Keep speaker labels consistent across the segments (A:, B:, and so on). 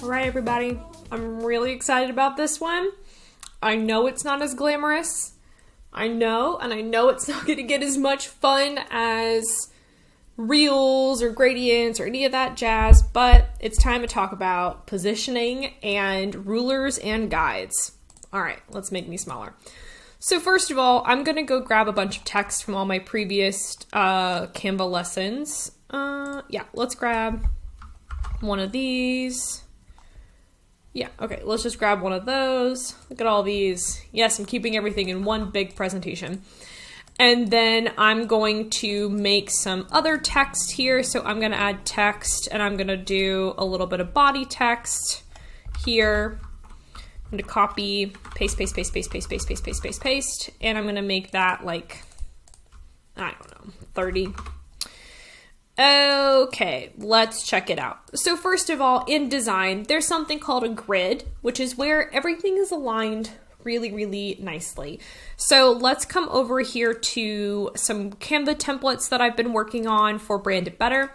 A: All right, everybody, I'm really excited about this one. I know it's not as glamorous. I know it's not going to get as much fun as reels or gradients or any of that jazz, but it's time to talk about positioning and rulers and guides. All right, let's make me smaller. So first of all, I'm going to go grab a bunch of text from all my previous Canva lessons. Let's grab one of these. Yeah, okay, let's just grab one of those. Look at all these. Yes, I'm keeping everything in one big presentation. And then I'm going to make some other text here. So I'm going to add text and I'm going to do a little bit of body text here. I'm going to copy, paste. And I'm going to make that like, I don't know, 30. Okay, let's check it out. So first of all, in design, there's something called a grid, which is where everything is aligned really, really nicely. So let's come over here to some Canva templates that I've been working on for Brand It Better.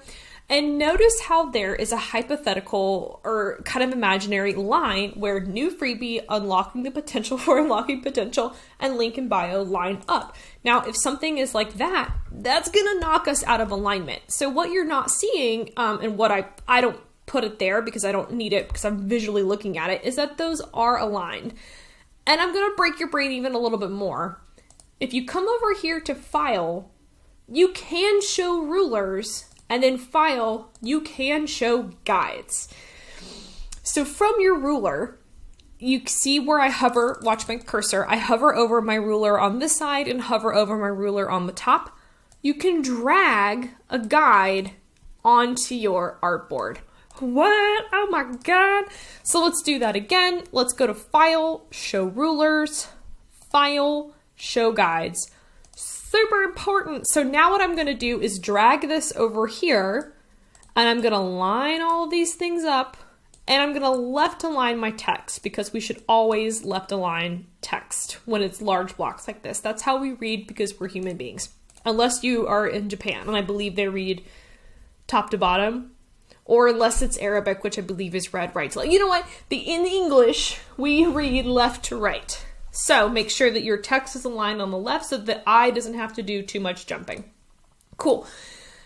A: And notice how there is a hypothetical or kind of imaginary line where new freebie, unlocking the potential for unlocking potential, and link in bio line up. Now, if something is like that, that's going to knock us out of alignment. So what you're not seeing, and what I don't put it there because I don't need it because I'm visually looking at it, is that those are aligned. And I'm going to break your brain even a little bit more. If you come over here to File, you can show rulers, and then File, you can show guides. So from your ruler, you see where I hover, watch my cursor, I hover over my ruler on this side and hover over my ruler on the top. You can drag a guide onto your artboard. What? Oh my God. So let's do that again. Let's go to File, Show Rulers, File, Show Guides. Super important. So now what I'm going to do is drag this over here and I'm going to line all of these things up and I'm going to left align my text because we should always left align text when it's large blocks like this. That's how we read because we're human beings. Unless you are in Japan and I believe they read top to bottom, or unless it's Arabic, which I believe is read right to left. You know what? In English, we read left to right. So make sure that your text is aligned on the left so that the eye doesn't have to do too much jumping. Cool.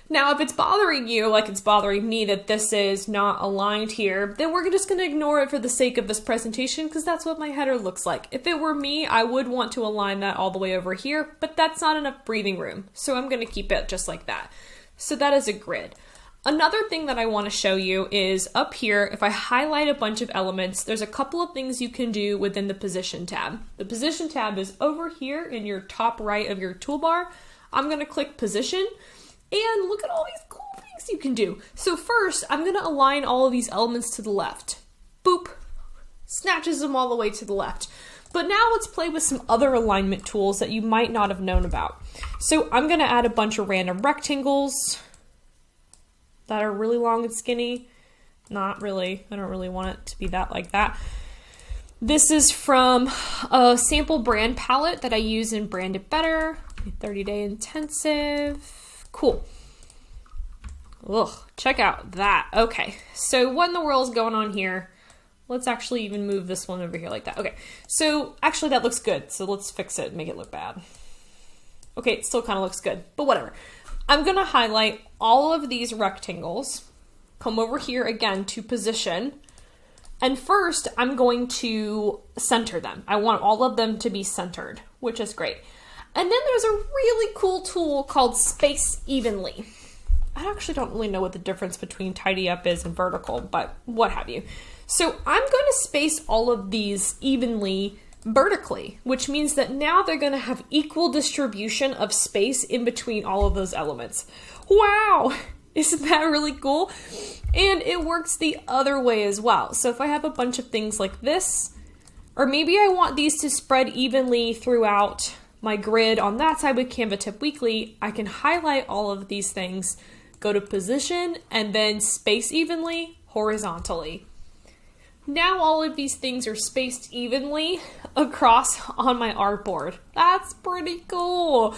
A: Now, if it's bothering you, like it's bothering me that this is not aligned here, then we're just going to ignore it for the sake of this presentation because that's what my header looks like. If it were me, I would want to align that all the way over here, but that's not enough breathing room. So I'm going to keep it just like that. So that is a grid. Another thing that I want to show you is up here, if I highlight a bunch of elements, there's a couple of things you can do within the Position tab. The Position tab is over here in your top right of your toolbar. I'm going to click Position, and look at all these cool things you can do. So first, I'm going to align all of these elements to the left. Boop. Snatches them all the way to the left. But now let's play with some other alignment tools that you might not have known about. So I'm going to add a bunch of random rectangles that are really long and skinny. Not really. I don't really want it to be that like that. This is from a sample brand palette that I use in Brand It Better. 30-day intensive. Cool. Ugh, check out that. Okay, so what in the world is going on here? Let's actually even move this one over here like that. Okay, so actually that looks good. So let's fix it and make it look bad. Okay, it still kind of looks good, but whatever. I'm going to highlight all of these rectangles, come over here again to Position, and first I'm going to center them. I want all of them to be centered, which is great. And then there's a really cool tool called Space Evenly. I actually don't really know what the difference between tidy up is and vertical, but what have you. So I'm going to space all of these evenly vertically, which means that now they're going to have equal distribution of space in between all of those elements. Wow! Isn't that really cool? And it works the other way as well. So if I have a bunch of things like this, or maybe I want these to spread evenly throughout my grid on that side with Canva Tip Weekly, I can highlight all of these things, go to Position, and then space evenly horizontally. Now all of these things are spaced evenly across on my artboard. That's pretty cool.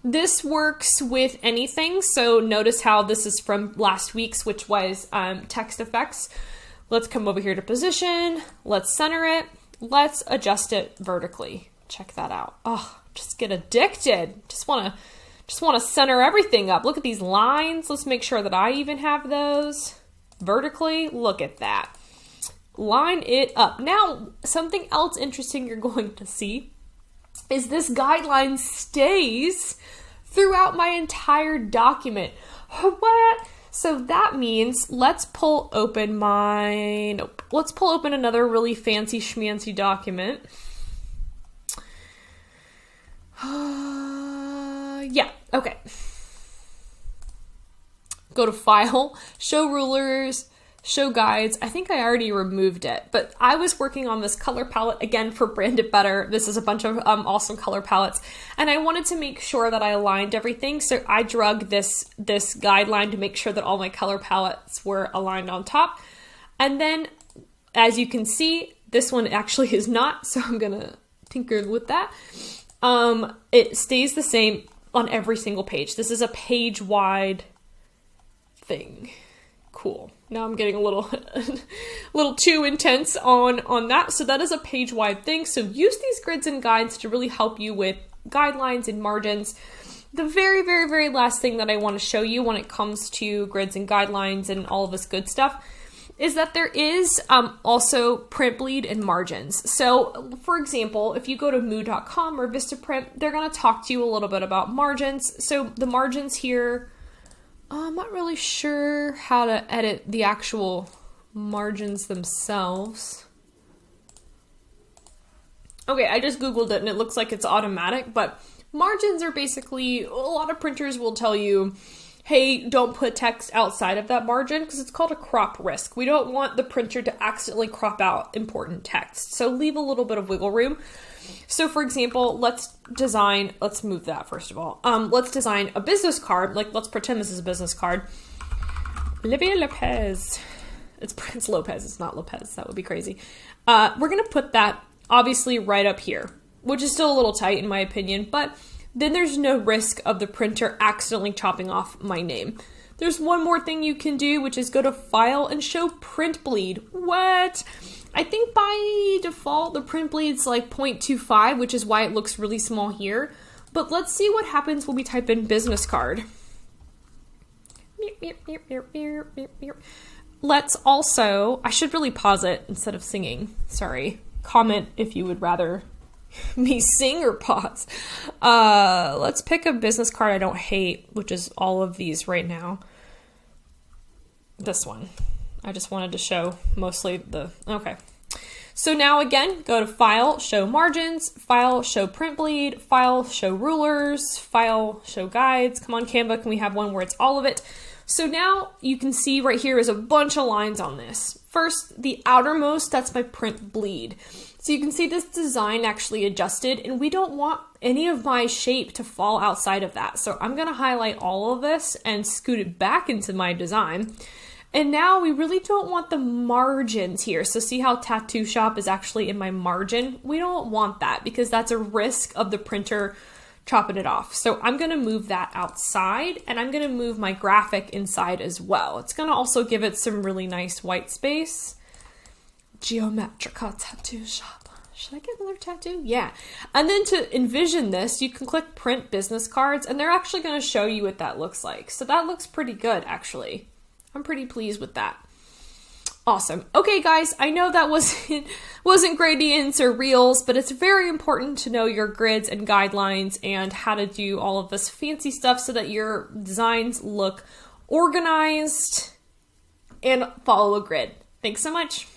A: This works with anything. So notice how this is from last week's, which was text effects. Let's come over here to position. Let's center it. Let's adjust it vertically. Check that out. Oh, just get addicted. Just want to center everything up. Look at these lines. Let's make sure that I even have those vertically. Look at that. Line it up. Now, something else interesting you're going to see is this guideline stays throughout my entire document. What? So that means let's pull open let's pull open another really fancy schmancy document. Yeah, okay. Go to File, Show Rulers, Show Guides. I think I already removed it, but I was working on this color palette again for Brand It Better. This is a bunch of awesome color palettes, and I wanted to make sure that I aligned everything. So I drug this guideline to make sure that all my color palettes were aligned on top. And then, as you can see, this one actually is not, so I'm gonna tinker with that. It stays the same on every single page. This is a page-wide thing. Cool. Now I'm getting a little too intense on that. So that is a page-wide thing. So use these grids and guides to really help you with guidelines and margins. The very, very, very last thing that I want to show you when it comes to grids and guidelines and all of this good stuff is that there is also print bleed and margins. So for example, if you go to moo.com or Vistaprint, they're going to talk to you a little bit about margins. So the margins here, I'm not really sure how to edit the actual margins themselves. Okay, I just Googled it and it looks like it's automatic, but margins are basically, a lot of printers will tell you, hey, don't put text outside of that margin because it's called a crop risk. We don't want the printer to accidentally crop out important text. So leave a little bit of wiggle room. So for example, let's move that first of all. Let's design a business card. Like, let's pretend this is a business card. Olivia Lopez. It's Lopez, it's not Lopez. That would be crazy. We're gonna put that obviously right up here, which is still a little tight in my opinion, but then there's no risk of the printer accidentally chopping off my name. There's one more thing you can do, which is go to File and Show Print Bleed. What? I think by default, the print bleed's like 0.25, which is why it looks really small here. But let's see what happens when we type in business card. Let's also, I should really pause it instead of singing. Sorry. Comment if you would rather me sing or pause. Let's pick a business card I don't hate, which is all of these right now. This one. I just wanted to show mostly okay. So now again, go to File, Show Margins, File, Show Print Bleed, File, Show Rulers, File, Show Guides. Come on, Canva, can we have one where it's all of it? So now you can see right here is a bunch of lines on this. First, the outermost, that's my print bleed. So you can see this design actually adjusted, and we don't want any of my shape to fall outside of that. So I'm gonna highlight all of this and scoot it back into my design. And now we really don't want the margins here. So see how Tattoo Shop is actually in my margin? We don't want that because that's a risk of the printer chopping it off. So I'm gonna move that outside and I'm gonna move my graphic inside as well. It's gonna also give it some really nice white space. Geometrica Tattoo Shop. Should I get another tattoo? Yeah. And then to envision this, you can click Print Business Cards and they're actually gonna show you what that looks like. So that looks pretty good actually. I'm pretty pleased with that. Awesome. Okay, guys, I know that wasn't gradients or reels, but it's very important to know your grids and guidelines and how to do all of this fancy stuff so that your designs look organized and follow a grid. Thanks so much.